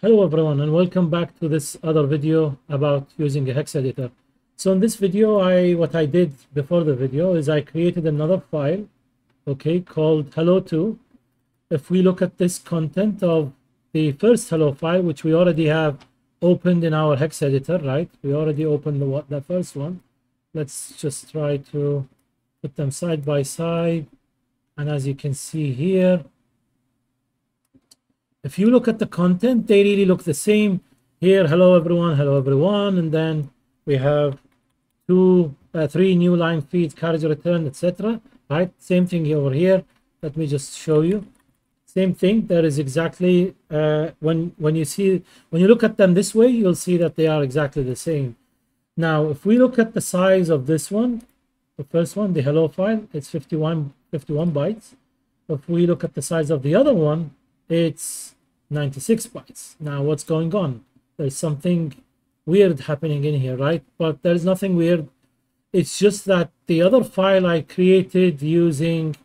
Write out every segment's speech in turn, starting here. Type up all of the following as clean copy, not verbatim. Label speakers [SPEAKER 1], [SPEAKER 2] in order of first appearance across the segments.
[SPEAKER 1] Hello everyone and welcome back to this other video about using a hex editor. So in this video, what I did before the video is I created another file, okay, called hello2. If we look at this content of the first hello file, which we already have opened in our hex editor, right? We already opened the first one. Let's just try to put them side by side. And as you can see here, if you look at the content, they really look the same. Here, hello everyone, and then we have three new line feeds, carriage return, etc. Right? Same thing over here. Let me just show you. Same thing. There is exactly when you look at them this way, you'll see that they are exactly the same. Now, if we look at the size of this one, the first one, the hello file, it's 51 bytes. If we look at the size of the other one, it's 96 bytes. Now, what's going on? There's something weird happening in here, right? But there's nothing weird. It's just that the other file I created using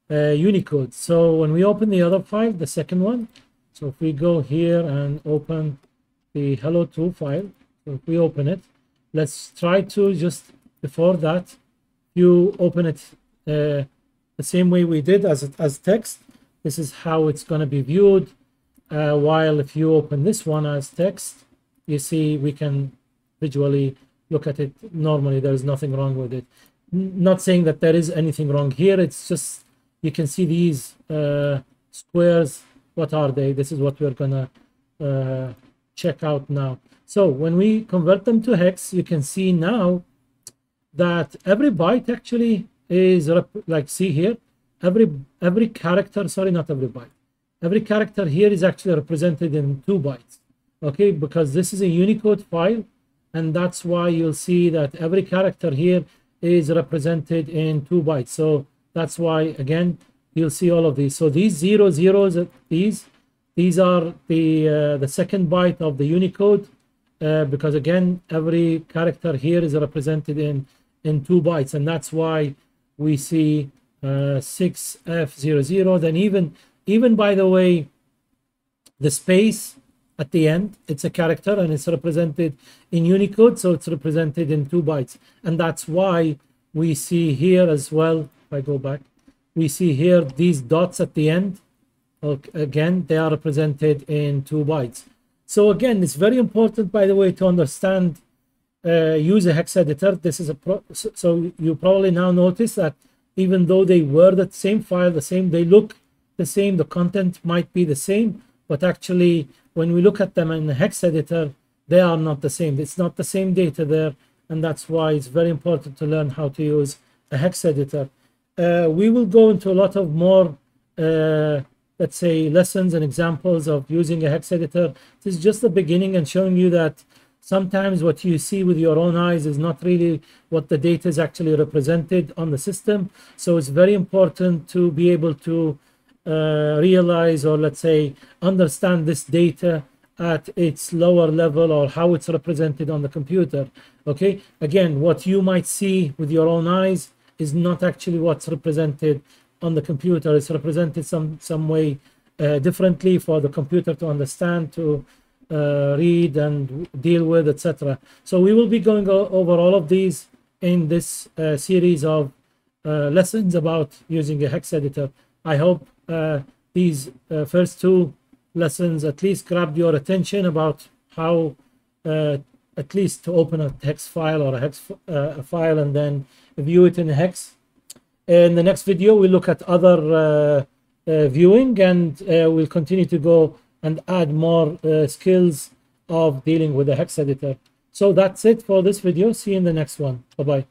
[SPEAKER 1] Unicode. So when we open the other file, the second one, so if we go here and open the hello2 file, so if we open it, let's try to just, before that, you open it the same way we did as text. This is how it's going to be viewed. While if you open this one as text, you see we can visually look at it normally. There is nothing wrong with it. Not saying that there is anything wrong here. It's just you can see these squares. What are they? This is what we're going to check out now. So when we convert them to hex, you can see now that every byte actually is like, see here, every character, sorry, not every byte, every character here is actually represented in 2 bytes, okay, because this is a Unicode file, and that's why you'll see that every character here is represented in 2 bytes. So that's why, again, you'll see all of these. So these 0 zeros, these are the second byte of the Unicode, because again, every character here is represented in 2 bytes, and that's why we see 6F00. Then even by the way, the space at the end, it's a character and it's represented in Unicode, so it's represented in 2 bytes, and that's why we see here as well. If I go back, we see here these dots at the end. Okay, again, they are represented in 2 bytes. So again, it's very important, by the way, to understand use a hex editor. This is so you probably now notice that even though they were the same file, they look the same, the content might be the same, but actually when we look at them in the hex editor, they are not the same. It's not the same data there, and that's why it's very important to learn how to use a hex editor. We will go into a lot of more let's say lessons and examples of using a hex editor. This is just the beginning and showing you that sometimes what you see with your own eyes is not really what the data is actually represented on the system. So it's very important to be able to realize, or let's say understand this data at its lower level, or how it's represented on the computer. Okay, again, what you might see with your own eyes is not actually what's represented on the computer. It's represented some way differently for the computer to understand, to read and deal with, etc. So we will be going over all of these in this series of lessons about using a hex editor. I hope these first 2 lessons at least grabbed your attention about how at least to open a hex file or a hex file and then view it in hex. In the next video, we'll look at other viewing, and we'll continue to go and add more skills of dealing with the hex editor. So that's it for this video. See you in the next one. Bye-bye.